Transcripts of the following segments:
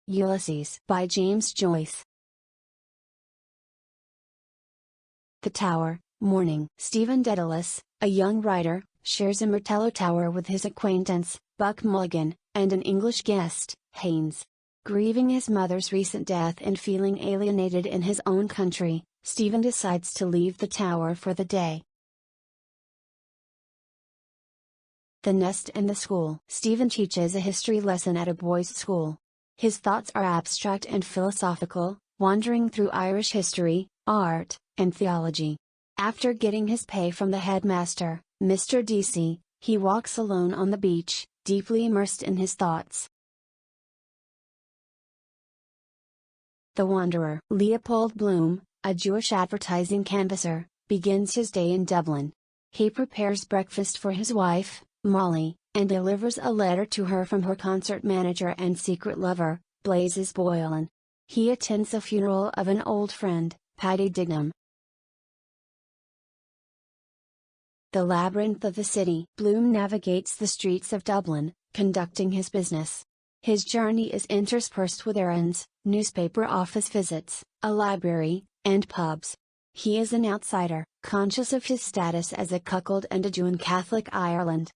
Ulysses by James Joyce. The Tower, Morning. Stephen Dedalus, a young writer, shares a Martello tower with his acquaintance, Buck Mulligan, and an English guest, Haynes. Grieving his mother's recent death and feeling alienated in his own country, Stephen decides to leave the tower for the day. The Nest and the School. Stephen teaches a history lesson at a boys' school. His thoughts are abstract and philosophical, wandering through Irish history, art, and theology. After getting his pay from the headmaster, Mr. DC, he walks alone on the beach, deeply immersed in his thoughts. The Wanderer. Leopold Bloom, a Jewish advertising canvasser, begins his day in Dublin. He prepares breakfast for his wife, Molly, and delivers a letter to her from her concert manager and secret lover, Blazes Boylan. He attends the funeral of an old friend, Paddy Dignam. The Labyrinth of the City. Bloom navigates the streets of Dublin, conducting his business. His journey is interspersed with errands, newspaper office visits, a library, and pubs. He is an outsider, conscious of his status as a cuckold and a Jew in Catholic Ireland.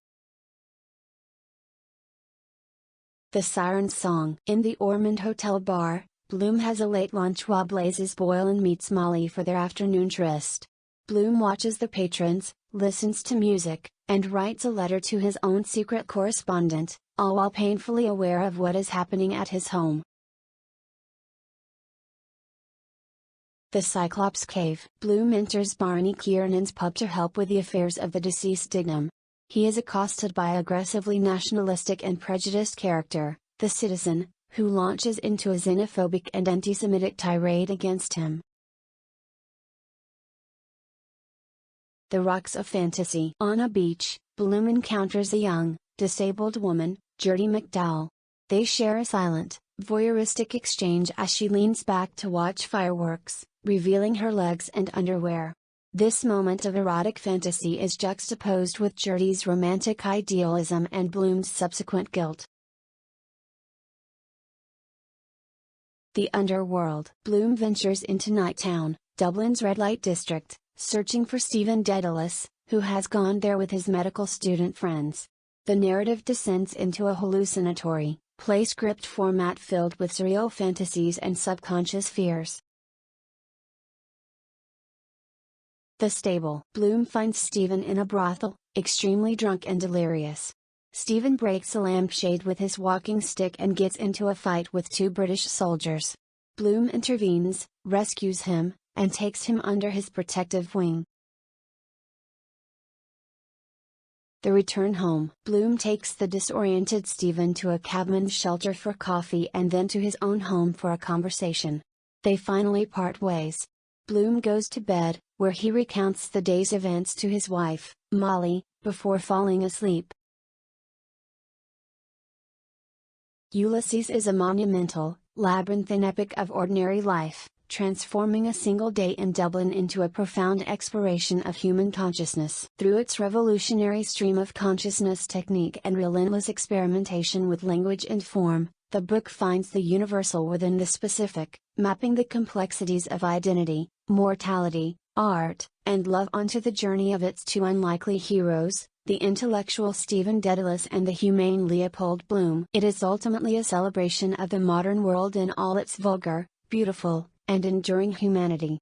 The Siren's Song. In the Ormond Hotel bar, Bloom has a late lunch while Blazes Boylan meets Molly for their afternoon tryst. Bloom watches the patrons, listens to music, and writes a letter to his own secret correspondent, all while painfully aware of what is happening at his home. The Cyclops Cave. Bloom enters Barney Kiernan's pub to help with the affairs of the deceased Dignam. He is accosted by aggressively nationalistic and prejudiced character, the Citizen, who launches into a xenophobic and anti-Semitic tirade against him. The Rocks of Fantasy. On a beach, Bloom encounters a young, disabled woman, Gertie McDowell. They share a silent, voyeuristic exchange as she leans back to watch fireworks, revealing her legs and underwear. This moment of erotic fantasy is juxtaposed with Gertie's romantic idealism and Bloom's subsequent guilt. The Underworld. Bloom ventures into Nighttown, Dublin's red light district, searching for Stephen Dedalus, who has gone there with his medical student friends. The narrative descends into a hallucinatory, play script format filled with surreal fantasies and subconscious fears. The Stable. Bloom finds Stephen in a brothel, extremely drunk and delirious. Stephen breaks a lampshade with his walking stick and gets into a fight with two British soldiers. Bloom intervenes, rescues him, and takes him under his protective wing. The Return Home. Bloom takes the disoriented Stephen to a cabman's shelter for coffee and then to his own home for a conversation. They finally part ways. Bloom goes to bed, where he recounts the day's events to his wife, Molly, before falling asleep. Ulysses is a monumental, labyrinthine epic of ordinary life, transforming a single day in Dublin into a profound exploration of human consciousness. Through its revolutionary stream of consciousness technique and relentless experimentation with language and form, the book finds the universal within the specific, mapping the complexities of identity, mortality, art, and love onto the journey of its two unlikely heroes, the intellectual Stephen Dedalus and the humane Leopold Bloom. It is ultimately a celebration of the modern world in all its vulgar, beautiful, and enduring humanity.